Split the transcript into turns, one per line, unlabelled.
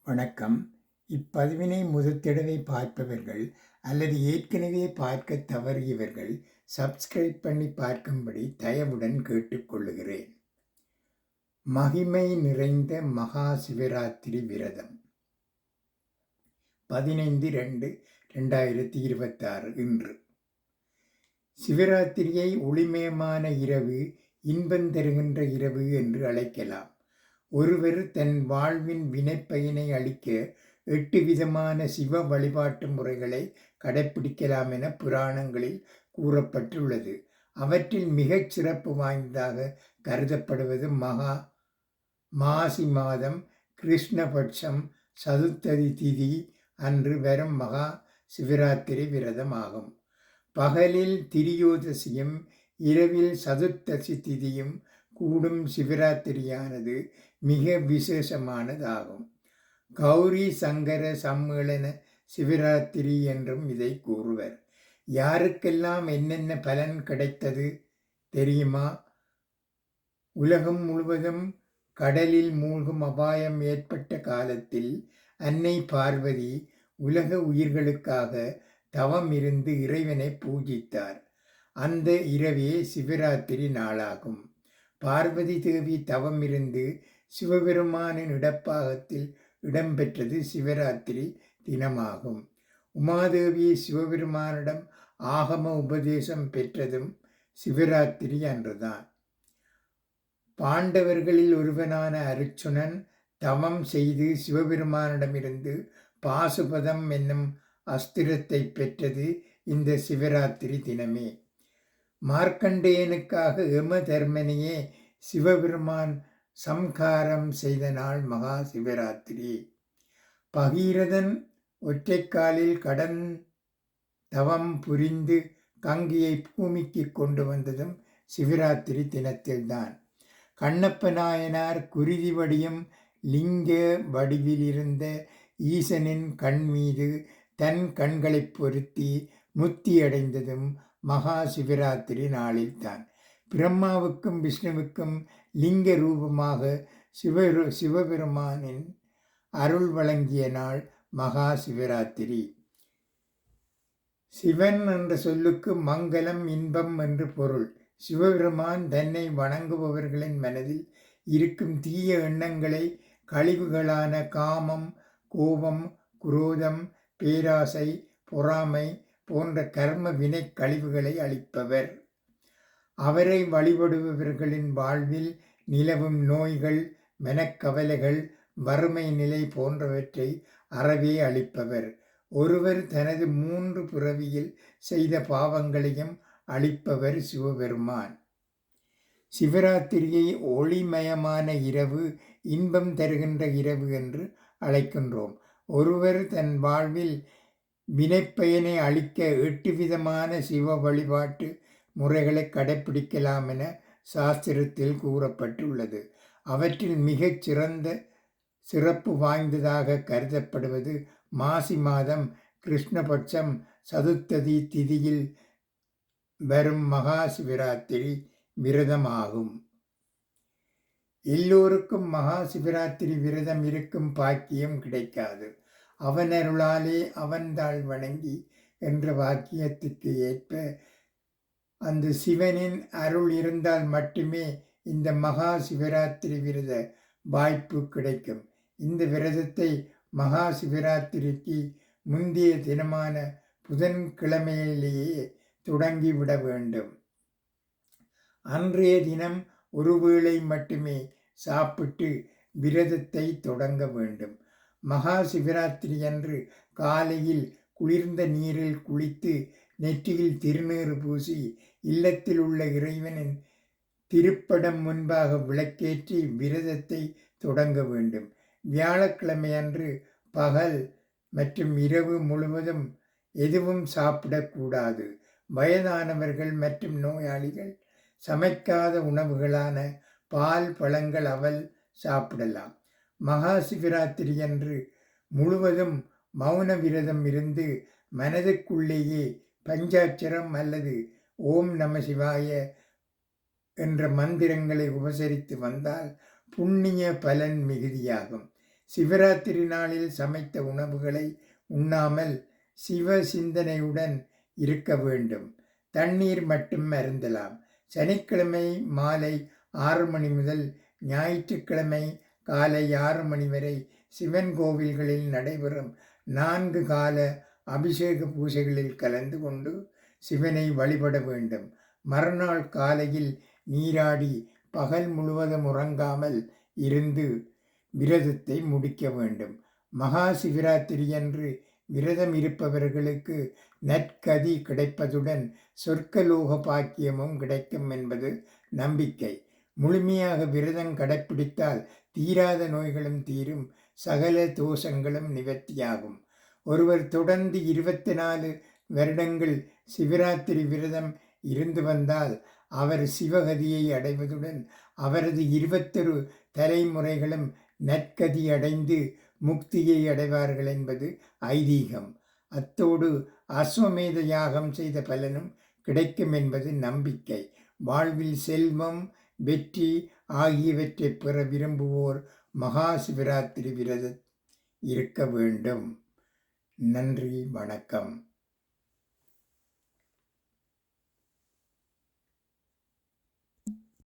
வணக்கம். இப்பதிவினை முதற்தடவை பார்ப்பவர்கள் அல்லது ஏற்கனவே பார்க்க தவறியவர்கள் சப்ஸ்கிரைப் பண்ணி பார்க்கும்படி தயவுடன் கேட்டுக்கொள்ளுகிறேன். மகிமை நிறைந்த மகா சிவராத்திரி விரதம் 15/2/2026 இன்று. சிவராத்திரியை ஒளிமயமான இரவு, இன்பம் தருகின்ற இரவு என்று அழைக்கலாம். ஒருவர் தன் வாழ்வின் வினைப்பயனை அளிக்க 8 விதமான சிவ வழிபாட்டு முறைகளை கடைப்பிடிக்கலாம் என புராணங்களில் கூறப்பட்டுள்ளது. அவற்றில் மிகச் சிறப்பு வாய்ந்ததாக கருதப்படுவது மாசி மாதம் கிருஷ்ணபட்சம் சதுர்த்ததி திதி அன்று வரும் மகா சிவராத்திரி விரதம் ஆகும். பகலில் திரியோதசியும் இரவில் சதுர்த்தசி திதியும் கூடும் சிவராத்திரியானது மிக விசேஷமானதாகும். கௌரி சங்கர சம்மேளன சிவராத்திரி என்றும் இதை கூறுவர். யாருக்கெல்லாம் என்னென்ன பலன் கிடைத்தது தெரியுமா? உலகம் முழுவதும் கடலில் மூழ்கும் அபாயம் ஏற்பட்ட காலத்தில் அன்னை பார்வதி உலக உயிர்களுக்காக தவம் இருந்து இறைவனை பூஜித்தார். அந்த இரவே சிவராத்திரி நாளாகும். பார்வதி தேவி தவம் இருந்து சிவபெருமானின் இடப்பாகத்தில் இடம்பெற்றது சிவராத்திரி தினமாகும். உமாதேவி சிவபெருமானிடம் ஆகம உபதேசம் பெற்றதும் சிவராத்திரி அன்றுதான். பாண்டவர்களில் ஒருவனான அருச்சுனன் தவம் செய்து சிவபெருமானிடமிருந்து பாசுபதம் என்னும் அஸ்திரத்தை பெற்றது இந்த சிவராத்திரி தினமே. மார்க்கண்டேயனுக்காக யம தர்மனையே சிவபெருமான் சம்காரம் செய்த நாள் மகா சிவராத்திரி. பகீரதன் ஒற்றைக்காலில் கடன் தவம் புரிந்து கங்கையை பூமிக்கு கொண்டு வந்ததும் சிவராத்திரி தினத்தில்தான். கண்ணப்ப நாயனார் குருதி வடியும் லிங்க வடிவிலிருந்த ஈசனின் கண் மீது தன் கண்களை பொருத்தி முத்தி அடைந்ததும் மகா சிவராத்திரி நாளில்தான். பிரம்மாவுக்கும் விஷ்ணுவுக்கும் லிங்க ரூபமாக சிவபெருமானின் அருள் வழங்கிய நாள் மகா சிவராத்திரி. சிவன் என்ற சொல்லுக்கு மங்களம், இன்பம் என்று பொருள். சிவபெருமான் தன்னை வணங்குபவர்களின் மனதில் இருக்கும் தீய எண்ணங்களை, கழிவுகளான காமம், கோபம், குரோதம், பேராசை, பொறாமை போன்ற கர்ம வினை கழிவுகளை அளிப்பவர். அவரை வழிபடுபவர்களின் வாழ்வில் நிலவும் நோய்கள், மனக்கவலைகள், வறுமை நிலை போன்றவற்றை அறவே அளிப்பவர். ஒருவர் தனது 3 பிறவியில் செய்த பாவங்களையும் அளிப்பவர் சிவபெருமான். சிவராத்திரியை ஒளிமயமான இரவு, இன்பம் தருகின்ற இரவு என்று அழைக்கின்றோம். ஒருவர் தன் வாழ்வில் வினைப்பயனை அளிக்க 8 விதமான சிவ வழிபாட்டு முறைகளை கடைப்பிடிக்கலாம் என சாஸ்திரத்தில் கூறப்பட்டுள்ளது. அவற்றில் மிகச் சிறப்பு வாய்ந்ததாக கருதப்படுவது மாசி மாதம் கிருஷ்ணபட்சம் சதுர்த்ததி திதியில் வரும் மகா சிவராத்திரி விரதம் ஆகும். எல்லோருக்கும் மகா சிவராத்திரி விரதம் இருக்கும் பாக்கியம் கிடைக்காது. அவனருளாலே அவன்தாள் வணங்கி என்ற வாக்கியத்துக்கு ஏற்ப அந்த சிவனின் அருள் இருந்தால் மட்டுமே இந்த மகா சிவராத்திரி விரத வாய்ப்பு கிடைக்கும். இந்த விரதத்தை மகா சிவராத்திரிக்கு முந்தைய தினமான புதன்கிழமையிலேயே தொடங்கிவிட வேண்டும். அன்றைய தினம் ஒருவேளை மட்டுமே சாப்பிட்டு விரதத்தை தொடங்க வேண்டும். மகா சிவராத்திரி அன்று காலையில் குளிர்ந்த நீரில் குளித்து நெற்றியில் திருநீறு பூசி இல்லத்தில் உள்ள இறைவனின் திருப்படம் முன்பாக விளக்கேற்றி விரதத்தை தொடங்க வேண்டும். வியாழக்கிழமை அன்று பகல் மற்றும் இரவு முழுவதும் எதுவும் சாப்பிடக்கூடாது. வயதானவர்கள் மற்றும் நோயாளிகள் சமைக்காத உணவுகளான பால், பழங்கள், அவல் சாப்பிடலாம். மகா சிவராத்திரி அன்று முழுவதும் மௌன விரதம் இருந்து மனதுக்குள்ளேயே பஞ்சாட்சரம் அல்லது ஓம் நம சிவாய என்ற மந்திரங்களை உபசரித்து வந்தால் புண்ணிய பலன் மிகுதியாகும். சிவராத்திரி நாளில் சமைத்த உணவுகளை உண்ணாமல் சிவ சிந்தனையுடன் இருக்க வேண்டும். தண்ணீர் மட்டும் அருந்தலாம். சனிக்கிழமை மாலை 6 மணி முதல் ஞாயிற்றுக்கிழமை காலை 6 மணி வரை சிவன் கோவில்களில் நடைபெறும் 4 கால அபிஷேக பூஜைகளில் கலந்து கொண்டு சிவனை வழிபட வேண்டும். மறுநாள் காலையில் நீராடி பகல் முழுவதும் உறங்காமல் இருந்து விரதத்தை முடிக்க வேண்டும். மகா சிவராத்திரியன்று விரதம் இருப்பவர்களுக்கு நற்கதி கிடைப்பதுடன் சொர்க்கலோக பாக்கியமும் கிடைக்கும் என்பது நம்பிக்கை. முழுமையாக விரதம் கடைப்பிடித்தால் தீராத நோய்களும் தீரும், சகல தோஷங்களும் நிவர்த்தியாகும். ஒருவர் தொடர்ந்து 24 வருடங்கள் சிவராத்திரி விரதம் இருந்து வந்தால் அவர் சிவகதியை அடைவதுடன் அவரது 21 தலைமுறைகளும் நற்கதி அடைந்து முக்தியை அடைவார்கள் என்பது ஐதீகம். அத்தோடு அஸ்வமேத யாகம் செய்த பலனும் கிடைக்கும் என்பது நம்பிக்கை. வாழ்வில் செல்வம், வெற்றி ஆகியவற்றை பெற விரும்புவோர் மகா சிவராத்திரி விரதம் இருக்க வேண்டும். நன்றி, வணக்கம்.